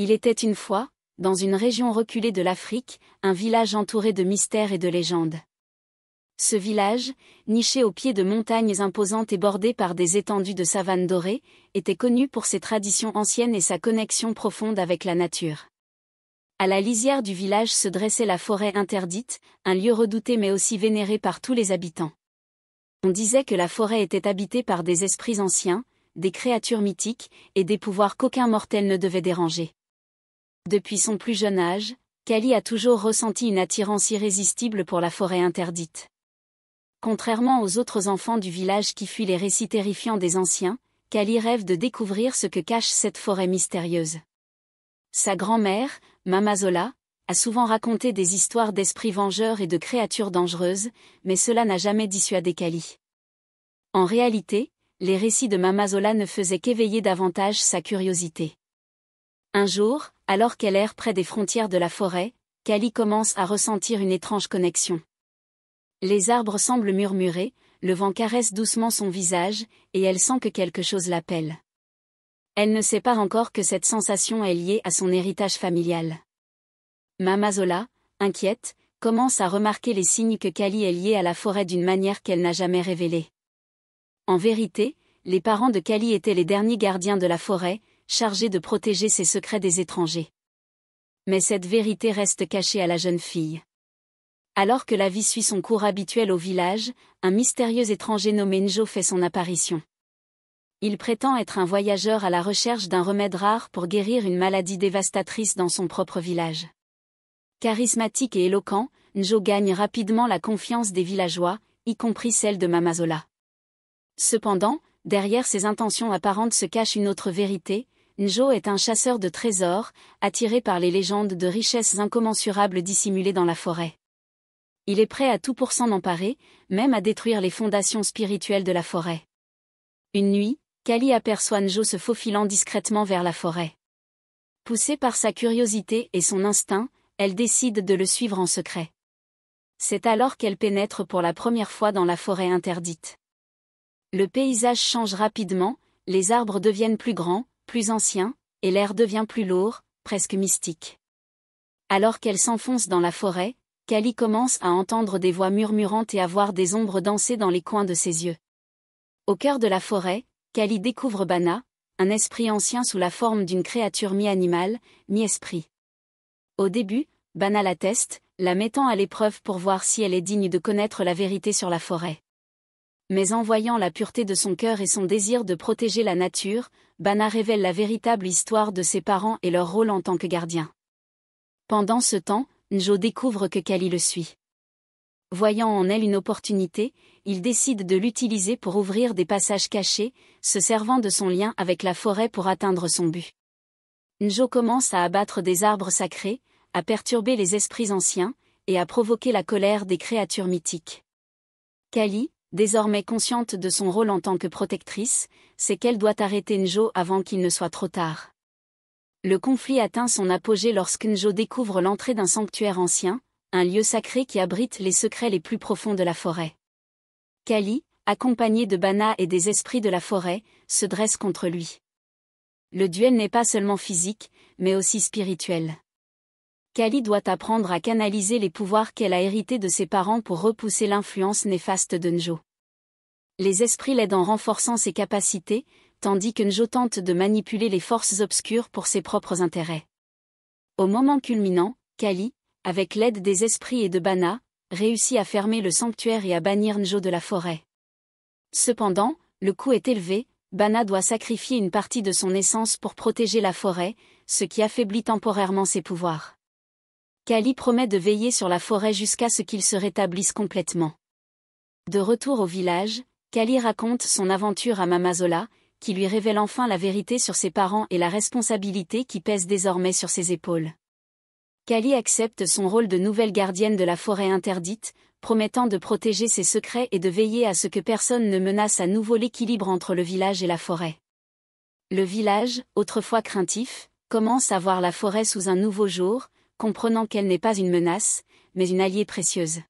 Il était une fois, dans une région reculée de l'Afrique, un village entouré de mystères et de légendes. Ce village, niché au pied de montagnes imposantes et bordé par des étendues de savane dorée, était connu pour ses traditions anciennes et sa connexion profonde avec la nature. À la lisière du village se dressait la forêt interdite, un lieu redouté mais aussi vénéré par tous les habitants. On disait que la forêt était habitée par des esprits anciens, des créatures mythiques, et des pouvoirs qu'aucun mortel ne devait déranger. Depuis son plus jeune âge, Kali a toujours ressenti une attirance irrésistible pour la forêt interdite. Contrairement aux autres enfants du village qui fuient les récits terrifiants des anciens, Kali rêve de découvrir ce que cache cette forêt mystérieuse. Sa grand-mère, Mama Zola, a souvent raconté des histoires d'esprits vengeurs et de créatures dangereuses, mais cela n'a jamais dissuadé Kali. En réalité, les récits de Mama Zola ne faisaient qu'éveiller davantage sa curiosité. Un jour, alors qu'elle erre près des frontières de la forêt, Kali commence à ressentir une étrange connexion. Les arbres semblent murmurer, le vent caresse doucement son visage, et elle sent que quelque chose l'appelle. Elle ne sait pas encore que cette sensation est liée à son héritage familial. Mama Zola, inquiète, commence à remarquer les signes que Kali est liée à la forêt d'une manière qu'elle n'a jamais révélée. En vérité, les parents de Kali étaient les derniers gardiens de la forêt, chargés de protéger ses secrets des étrangers. Mais cette vérité reste cachée à la jeune fille. Alors que la vie suit son cours habituel au village, un mystérieux étranger nommé Njo fait son apparition. Il prétend être un voyageur à la recherche d'un remède rare pour guérir une maladie dévastatrice dans son propre village. Charismatique et éloquent, Njo gagne rapidement la confiance des villageois, y compris celle de Mama Zola. Cependant, derrière ses intentions apparentes se cache une autre vérité. Njo est un chasseur de trésors, attiré par les légendes de richesses incommensurables dissimulées dans la forêt. Il est prêt à tout pour s'en emparer, même à détruire les fondations spirituelles de la forêt. Une nuit, Kali aperçoit Njo se faufilant discrètement vers la forêt. Poussée par sa curiosité et son instinct, elle décide de le suivre en secret. C'est alors qu'elle pénètre pour la première fois dans la forêt interdite. Le paysage change rapidement, les arbres deviennent plus grands, plus anciens, et l'air devient plus lourd, presque mystique. Alors qu'elle s'enfonce dans la forêt, Kali commence à entendre des voix murmurantes et à voir des ombres danser dans les coins de ses yeux. Au cœur de la forêt, Kali découvre Bana, un esprit ancien sous la forme d'une créature mi-animale, mi-esprit. Au début, Bana la teste, la mettant à l'épreuve pour voir si elle est digne de connaître la vérité sur la forêt. Mais en voyant la pureté de son cœur et son désir de protéger la nature, Bana révèle la véritable histoire de ses parents et leur rôle en tant que gardien. Pendant ce temps, Njo découvre que Kali le suit. Voyant en elle une opportunité, il décide de l'utiliser pour ouvrir des passages cachés, se servant de son lien avec la forêt pour atteindre son but. Njo commence à abattre des arbres sacrés, à perturber les esprits anciens, et à provoquer la colère des créatures mythiques. Kali, désormais consciente de son rôle en tant que protectrice, sait qu'elle doit arrêter Njo avant qu'il ne soit trop tard. Le conflit atteint son apogée lorsque Njo découvre l'entrée d'un sanctuaire ancien, un lieu sacré qui abrite les secrets les plus profonds de la forêt. Kali, accompagnée de Bana et des esprits de la forêt, se dresse contre lui. Le duel n'est pas seulement physique, mais aussi spirituel. Kali doit apprendre à canaliser les pouvoirs qu'elle a hérités de ses parents pour repousser l'influence néfaste de Njo. Les esprits l'aident en renforçant ses capacités, tandis que Njo tente de manipuler les forces obscures pour ses propres intérêts. Au moment culminant, Kali, avec l'aide des esprits et de Bana, réussit à fermer le sanctuaire et à bannir Njo de la forêt. Cependant, le coup est élevé, Bana doit sacrifier une partie de son essence pour protéger la forêt, ce qui affaiblit temporairement ses pouvoirs. Kali promet de veiller sur la forêt jusqu'à ce qu'il se rétablisse complètement. De retour au village, Kali raconte son aventure à Mama Zola, qui lui révèle enfin la vérité sur ses parents et la responsabilité qui pèse désormais sur ses épaules. Kali accepte son rôle de nouvelle gardienne de la forêt interdite, promettant de protéger ses secrets et de veiller à ce que personne ne menace à nouveau l'équilibre entre le village et la forêt. Le village, autrefois craintif, commence à voir la forêt sous un nouveau jour, comprenant qu'elle n'est pas une menace, mais une alliée précieuse.